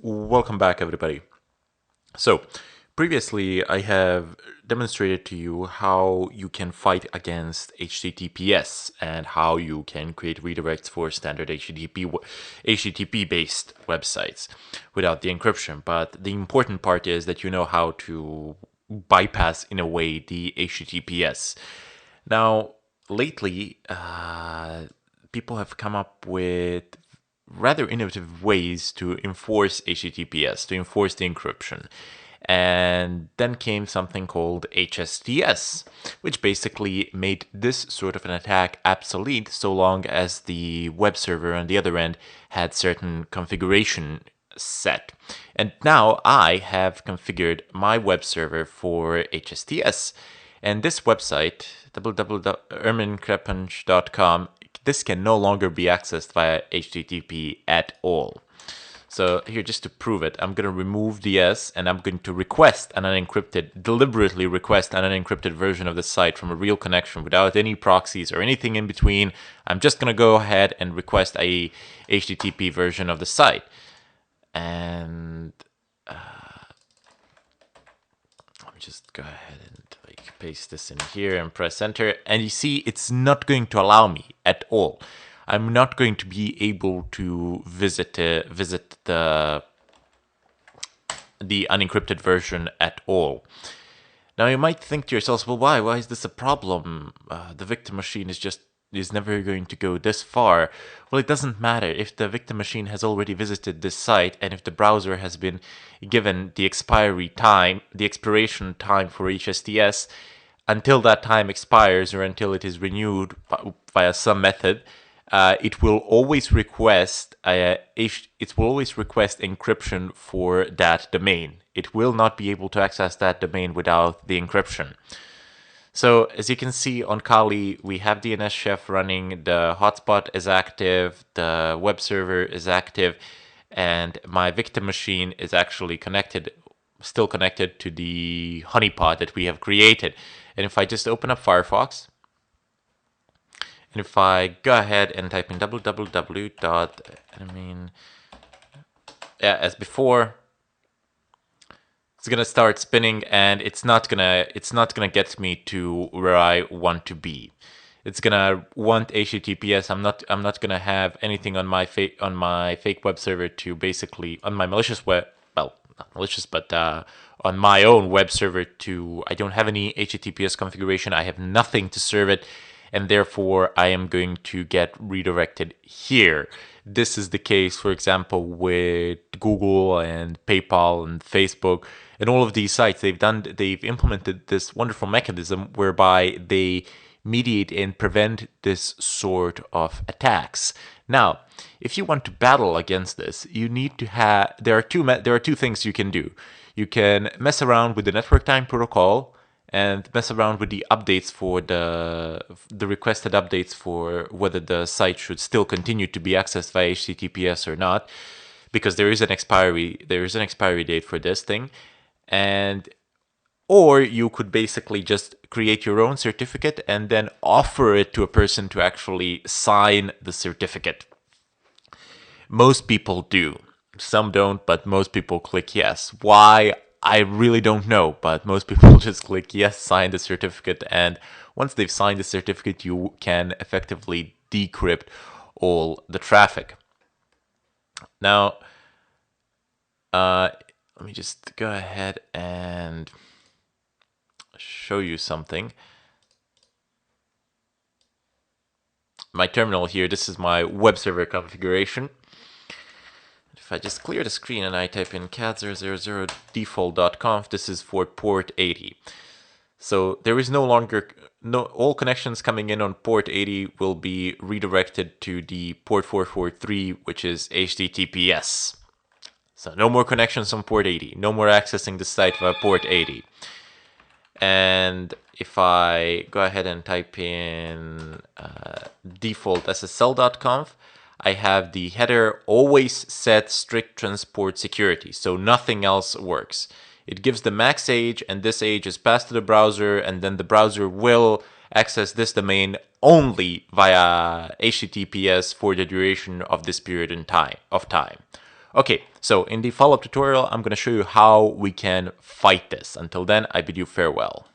Welcome back, everybody. So, previously I have demonstrated to you how you can fight against HTTPS and how you can create redirects for standard HTTP-based websites without the encryption. But the important part is that you know how to bypass, in a way, the HTTPS. Now, lately, people have come up with rather innovative ways to enforce HTTPS, to enforce the encryption. And then came something called HSTS, which basically made this sort of an attack obsolete so long as the web server on the other end had certain configuration set. And now I have configured my web server for HSTS. And this website, www.erminkrepunch.com, this can no longer be accessed via HTTP at all. So here, just to prove it, I'm going to remove the S and I'm going to deliberately request an unencrypted version of the site from a real connection without any proxies or anything in between. I'm just going to go ahead and request a HTTP version of the site. And let me just go ahead and paste this in here and press enter. And you see, it's not going to allow me at all. I'm not going to be able to visit the unencrypted version at all. Now you might think to yourselves, well, why? Why is this a problem? The victim machine is never going to go this far. Well, it doesn't matter if the victim machine has already visited this site and if the browser has been given the expiration time for HSTS. Until that time expires or until it is renewed via some method, it will always request encryption for that domain. It will not be able to access that domain without the encryption. So as you can see on Kali, we have DNS Chef running, the hotspot is active, the web server is active, and my victim machine is actually still connected to the honeypot that we have created. And if I just open up Firefox, and if I go ahead and type in as before, it's gonna start spinning, and it's not gonna get me to where I want to be. It's gonna want HTTPS. I'm not gonna have anything on my fake web server to basically on my malicious web. Well, not malicious, but on my own web server to. I don't have any HTTPS configuration. I have nothing to serve it. And therefore, I am going to get redirected here. This is the case, for example, with Google and PayPal and Facebook and all of these sites. They've implemented this wonderful mechanism whereby they mediate and prevent this sort of attacks. Now, if you want to battle against this, you need to have. There are two things you can do. You can mess around with the network time protocol and mess around with the updates for the requested updates for whether the site should still continue to be accessed via HTTPS or not, because there is an expiry date for this thing. Or you could basically just create your own certificate and then offer it to a person to actually sign the certificate. Most people do. Some don't, but most people click yes. Why? I really don't know, but most people just click yes, sign the certificate, and once they've signed the certificate, you can effectively decrypt all the traffic. Now, let me just go ahead and show you something. My terminal here, this is my web server configuration. If I just clear the screen and I type in cat000default.conf, this is for port 80. So there is no longer, all connections coming in on port 80 will be redirected to the port 443, which is HTTPS. So no more connections on port 80, no more accessing the site via port 80. And if I go ahead and type in default SSL.conf, I have the header always set strict transport security, so nothing else works. It gives the max age, and this age is passed to the browser, and then the browser will access this domain only via HTTPS for the duration of this period of time. Okay, so in the follow-up tutorial, I'm going to show you how we can fight this. Until then, I bid you farewell.